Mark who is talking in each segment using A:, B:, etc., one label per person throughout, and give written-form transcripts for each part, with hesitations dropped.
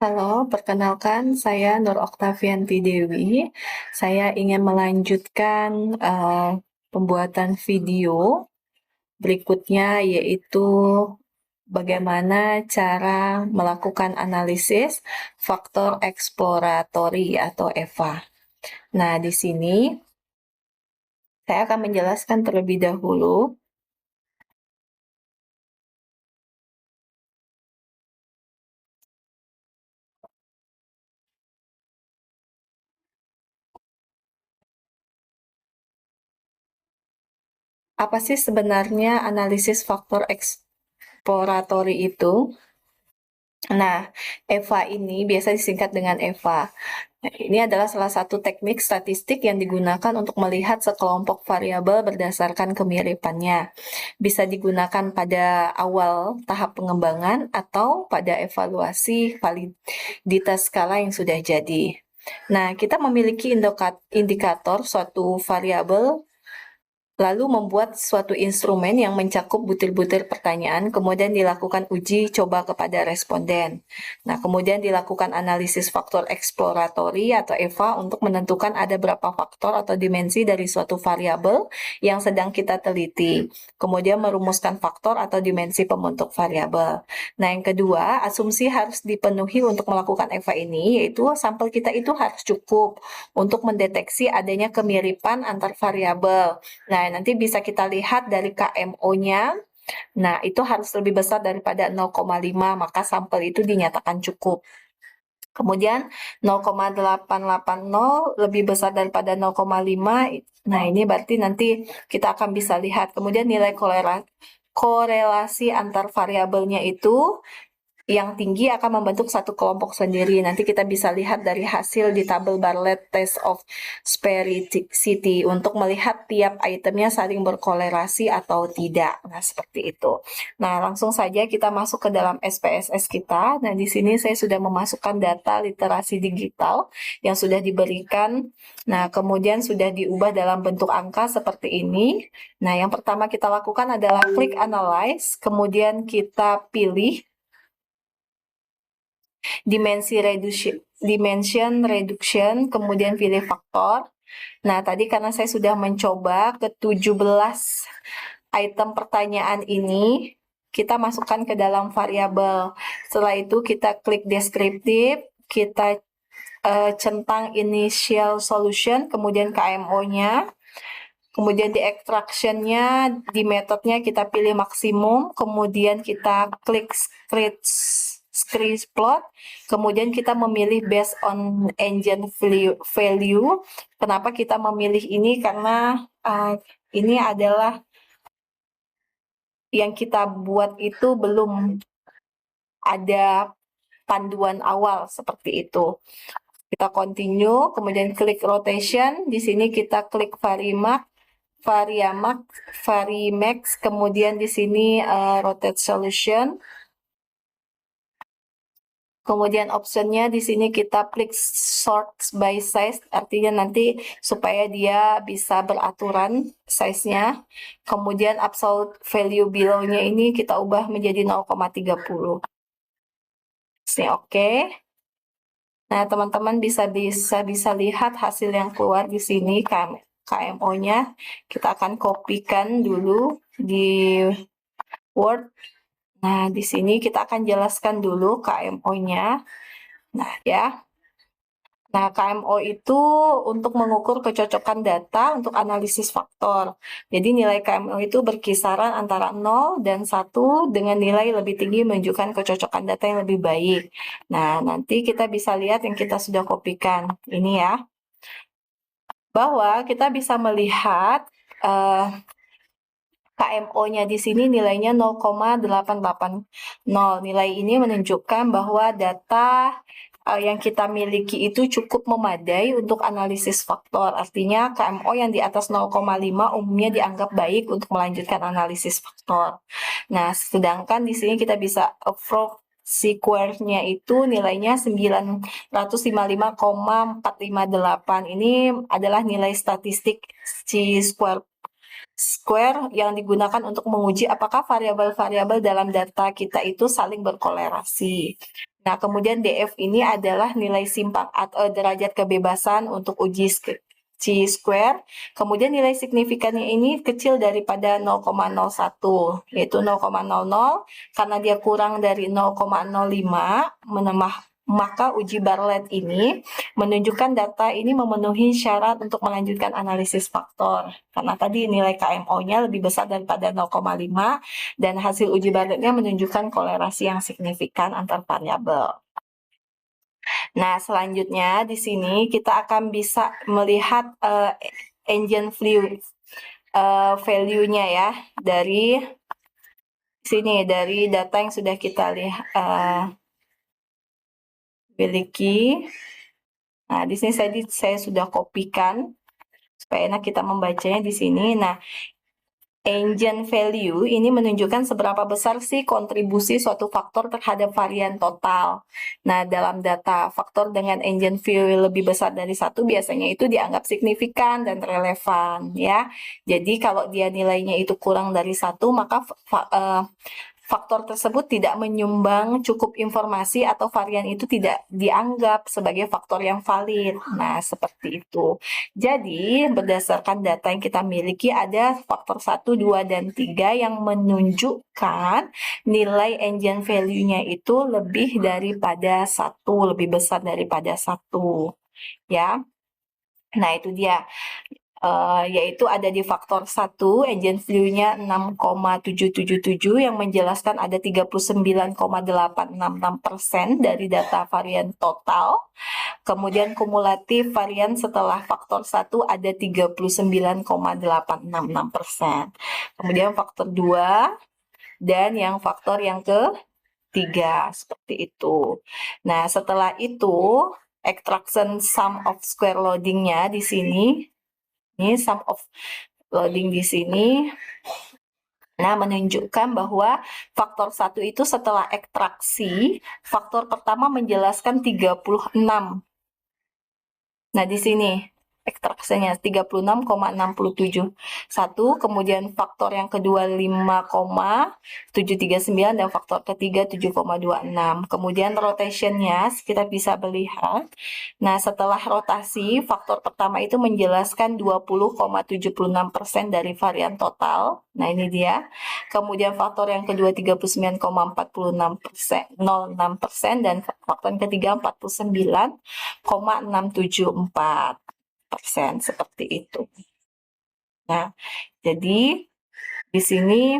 A: Halo, perkenalkan saya Nur Oktavianti Dewi. Saya ingin melanjutkan pembuatan video berikutnya, yaitu bagaimana cara melakukan analisis faktor eksploratory atau EVA. Nah, di sini saya akan menjelaskan terlebih dahulu apa sih sebenarnya analisis faktor eksploratory itu. Nah, EVA ini biasa disingkat dengan EVA. Nah, ini adalah salah satu teknik statistik yang digunakan untuk melihat sekelompok variabel berdasarkan kemiripannya. Bisa digunakan pada awal tahap pengembangan atau pada evaluasi validitas skala yang sudah jadi. Nah, kita memiliki indikator suatu variabel lalu membuat suatu instrumen yang mencakup butir-butir pertanyaan, kemudian dilakukan uji coba kepada responden. Nah, kemudian dilakukan analisis faktor eksploratory atau EVA untuk menentukan ada berapa faktor atau dimensi dari suatu variabel yang sedang kita teliti. Kemudian merumuskan faktor atau dimensi pembentuk variabel. Nah, yang kedua, asumsi harus dipenuhi untuk melakukan EVA ini, yaitu sampel kita itu harus cukup untuk mendeteksi adanya kemiripan antar variabel. Nah, nanti bisa kita lihat dari KMO-nya. Nah, itu harus lebih besar daripada 0,5, maka sampel itu dinyatakan cukup. Kemudian 0,880 lebih besar daripada 0,5. Nah, ini berarti nanti kita akan bisa lihat. Kemudian nilai korelasi antar variabelnya itu yang tinggi akan membentuk satu kelompok sendiri. Nanti kita bisa lihat dari hasil di tabel Bartlett Test of Sphericity untuk melihat tiap itemnya saling berkorelasi atau tidak. Nah, seperti itu. Nah, langsung saja kita masuk ke dalam SPSS kita. Nah, di sini saya sudah memasukkan data literasi digital yang sudah diberikan. Nah, kemudian sudah diubah dalam bentuk angka seperti ini. Nah, yang pertama kita lakukan adalah klik analyze, kemudian kita pilih dimension reduction, kemudian pilih faktor. Nah, tadi karena saya sudah mencoba ke 17 item pertanyaan ini, kita masukkan ke dalam variabel. Setelah itu kita klik deskriptif, kita centang initial solution, kemudian KMO-nya. Kemudian di extraction-nya, di metodenya kita pilih maksimum, kemudian kita klik screenplot, kemudian kita memilih based on engine value. Kenapa kita memilih ini? Karena ini adalah yang kita buat itu belum ada panduan awal seperti itu. Kita continue, kemudian klik rotation, di sini kita klik Varimax, kemudian di sini rotate solution. Kemudian optionnya di sini kita klik sort by size, artinya nanti supaya dia bisa beraturan size-nya. Kemudian absolute value below-nya ini kita ubah menjadi 0,30. Ini oke. Nah, teman-teman bisa lihat hasil yang keluar di sini KMO-nya. Kita akan kopikan dulu di Word. Nah, di sini kita akan jelaskan dulu KMO-nya. Nah, ya. Nah, KMO itu untuk mengukur kecocokan data untuk analisis faktor. Jadi nilai KMO itu berkisaran antara 0 dan 1 dengan nilai lebih tinggi menunjukkan kecocokan data yang lebih baik. Nah, nanti kita bisa lihat yang kita sudah kopikan. Ini ya. Bahwa kita bisa melihat KMO-nya di sini nilainya 0,880. Nilai ini menunjukkan bahwa data yang kita miliki itu cukup memadai untuk analisis faktor. Artinya KMO yang di atas 0,5 umumnya dianggap baik untuk melanjutkan analisis faktor. Nah, sedangkan di sini kita bisa approve square-nya itu nilainya 955,458. Ini adalah nilai statistik square yang digunakan untuk menguji apakah variabel-variabel dalam data kita itu saling berkorelasi. Nah, kemudian DF ini adalah nilai simpang atau derajat kebebasan untuk uji chi-square. Kemudian nilai signifikannya ini kecil daripada 0,01, yaitu 0,00. Karena dia kurang dari 0,05, maka uji Bartlett ini menunjukkan data ini memenuhi syarat untuk melanjutkan analisis faktor. Karena tadi nilai KMO-nya lebih besar daripada 0,5 dan hasil uji Bartlett-nya menunjukkan kolerasi yang signifikan antar variabel. Nah, selanjutnya di sini kita akan bisa melihat engine value-nya ya dari sini, dari data yang sudah kita lihat miliki. Nah, di sini saya sudah kopikan supaya enak kita membacanya di sini. Nah, engine value ini menunjukkan seberapa besar sih kontribusi suatu faktor terhadap varian total. Nah, dalam data faktor dengan engine value lebih besar dari 1 biasanya itu dianggap signifikan dan relevan ya. Jadi kalau dia nilainya itu kurang dari 1, maka faktor tersebut tidak menyumbang cukup informasi atau varian itu tidak dianggap sebagai faktor yang valid. Nah, seperti itu. Jadi, berdasarkan data yang kita miliki ada faktor 1, 2, dan 3 yang menunjukkan nilai engine value-nya itu lebih daripada 1, lebih besar daripada 1. Ya. Nah, itu dia. Yaitu ada di faktor 1, engine value-nya 6,777 yang menjelaskan ada 39,866% dari data varian total. Kemudian kumulatif varian setelah faktor 1 ada 39,866%. Kemudian faktor 2 dan yang faktor yang ketiga, seperti itu. Nah, setelah itu extraction sum of square loading-nya di sini. Ini sum of loading di sini. Nah, menunjukkan bahwa faktor 1 itu setelah ekstraksi, faktor pertama menjelaskan 36. Nah, di sini ekstraksinya 36,671. Kemudian faktor yang kedua 5,739 dan faktor ketiga 7,26. Kemudian rotationnya kita bisa melihat. Nah, setelah rotasi, faktor pertama itu menjelaskan 20,76% dari varian total. Nah, ini dia. Kemudian faktor yang kedua 39,46%, 06%, dan faktor yang ketiga 49,674%, seperti itu. Nah, jadi di sini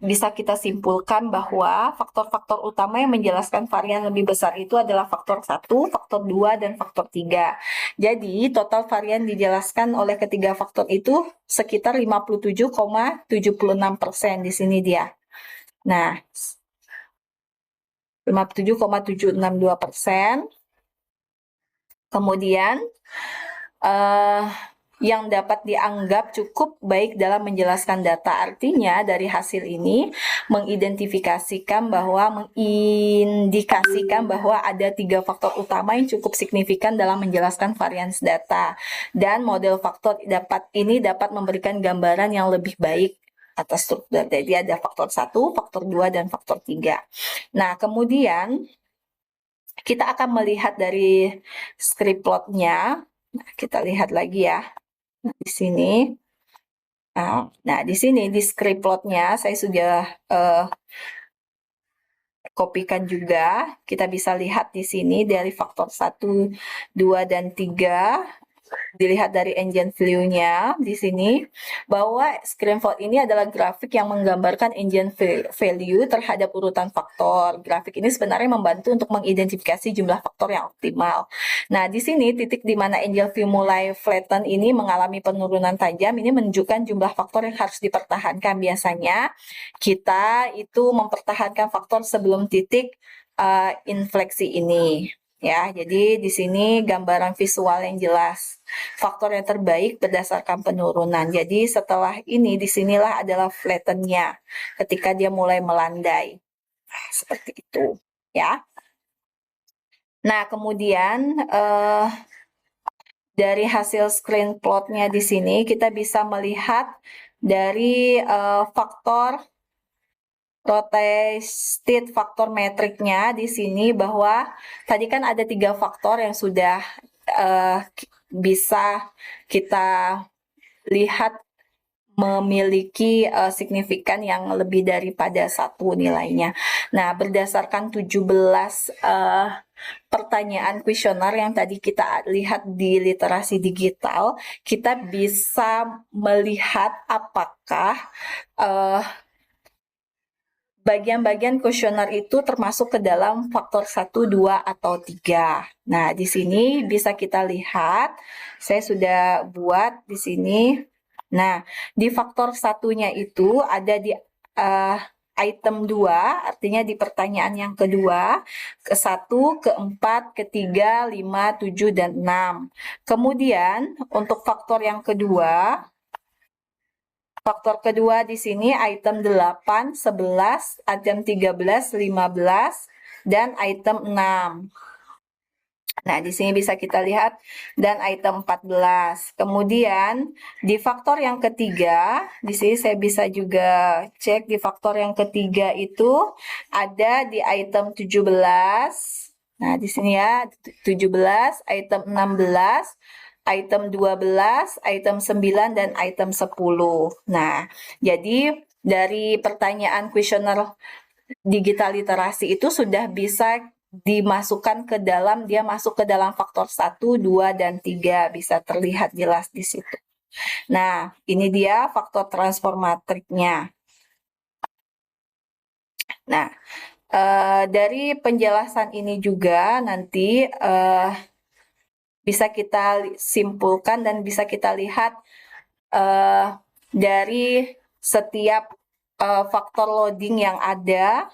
A: bisa kita simpulkan bahwa faktor-faktor utama yang menjelaskan varian lebih besar itu adalah faktor 1, faktor 2, dan faktor 3. Jadi, total varian dijelaskan oleh ketiga faktor itu sekitar 57,76% di sini dia. Nah, 57,762%. Kemudian, yang dapat dianggap cukup baik dalam menjelaskan data. Artinya dari hasil ini mengindikasikan bahwa ada 3 faktor utama yang cukup signifikan dalam menjelaskan varians data. Dan model faktor ini dapat memberikan gambaran yang lebih baik atas struktur. Jadi ada faktor 1, faktor 2, dan faktor 3. Nah, kemudian kita akan melihat dari script plot-nya. Nah, kita lihat lagi ya. Di sini. Nah, di sini di script plot-nya saya sudah kopikan juga. Kita bisa lihat di sini dari faktor 1, 2, dan 3. Dilihat dari engine value-nya di sini, bahwa screenshot ini adalah grafik yang menggambarkan engine value terhadap urutan faktor. Grafik ini sebenarnya membantu untuk mengidentifikasi jumlah faktor yang optimal. Nah, di sini titik di mana engine value mulai flatten ini mengalami penurunan tajam, ini menunjukkan jumlah faktor yang harus dipertahankan. Biasanya kita itu mempertahankan faktor sebelum titik infleksi ini. Ya, jadi di sini gambaran visual yang jelas. Faktor yang terbaik berdasarkan penurunan. Jadi setelah ini, disinilah adalah flatten-nya ketika dia mulai melandai. Seperti itu, ya. Nah, kemudian dari hasil screen plot-nya di sini kita bisa melihat dari faktor rotated faktor metriknya di sini bahwa tadi kan ada 3 faktor yang sudah bisa kita lihat memiliki signifikan yang lebih daripada 1 nilainya. Nah, berdasarkan 17 pertanyaan kuesioner yang tadi kita lihat di literasi digital, kita bisa melihat apakah bagian-bagian kuesioner itu termasuk ke dalam faktor 1, 2, atau 3. Nah, di sini bisa kita lihat, saya sudah buat di sini. Nah, di faktor satunya itu ada di item 2, artinya di pertanyaan yang kedua, ke-1, ke-4, ke-3, 5, 7, dan 6. Kemudian, untuk faktor yang kedua, faktor kedua di sini item 8, 11, item 13, 15, dan item 6. Nah, di sini bisa kita lihat dan item 14. Kemudian di faktor yang ketiga, di sini saya bisa juga cek di faktor yang ketiga itu ada di item 17. Nah, di sini ya 17, item 16, item 12, item 9, dan item 10. Nah, jadi dari pertanyaan kuesioner digital literasi itu sudah bisa dimasukkan ke dalam, dia masuk ke dalam faktor 1, 2, dan 3. Bisa terlihat jelas di situ. Nah, ini dia faktor transformatriknya. Nah, dari penjelasan ini juga nanti bisa kita simpulkan dan bisa kita lihat dari setiap faktor loading yang ada.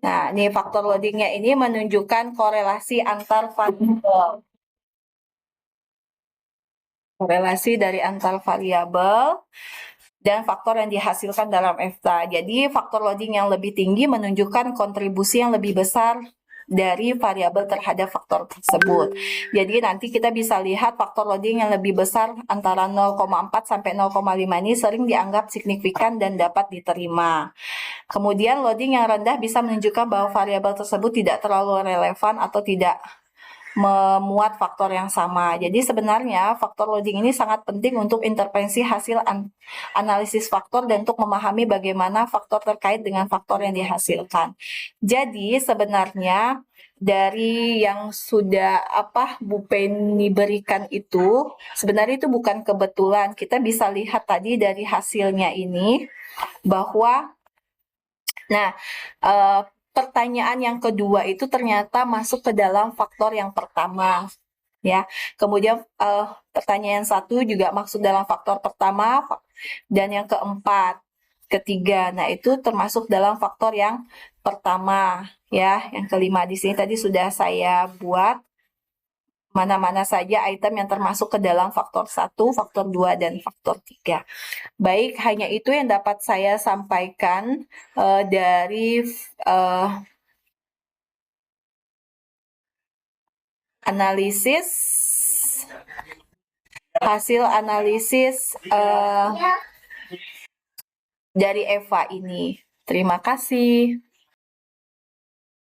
A: Nah, ini faktor loadingnya ini menunjukkan korelasi antar variabel. Korelasi dari antar variabel dan faktor yang dihasilkan dalam EFTA. Jadi, faktor loading yang lebih tinggi menunjukkan kontribusi yang lebih besar dari variabel terhadap faktor tersebut. Jadi, nanti kita bisa lihat faktor loading yang lebih besar antara 0,4 sampai 0,5 ini sering dianggap signifikan dan dapat diterima. Kemudian, loading yang rendah bisa menunjukkan bahwa variabel tersebut tidak terlalu relevan atau tidak memuat faktor yang sama. Jadi sebenarnya faktor loading ini sangat penting untuk intervensi hasil analisis faktor dan untuk memahami bagaimana faktor terkait dengan faktor yang dihasilkan. Jadi sebenarnya dari yang sudah Bu Penny berikan itu, sebenarnya itu bukan kebetulan. Kita bisa lihat tadi dari hasilnya ini bahwa pertanyaan yang kedua itu ternyata masuk ke dalam faktor yang pertama, ya. Kemudian pertanyaan 1 juga masuk dalam faktor pertama, dan yang keempat, ketiga, nah itu termasuk dalam faktor yang pertama, ya. Yang kelima di sini tadi sudah saya buat mana-mana saja item yang termasuk ke dalam faktor 1, faktor 2, dan faktor 3. Baik, hanya itu yang dapat saya sampaikan dari analisis, hasil analisis dari EVA ini. Terima kasih.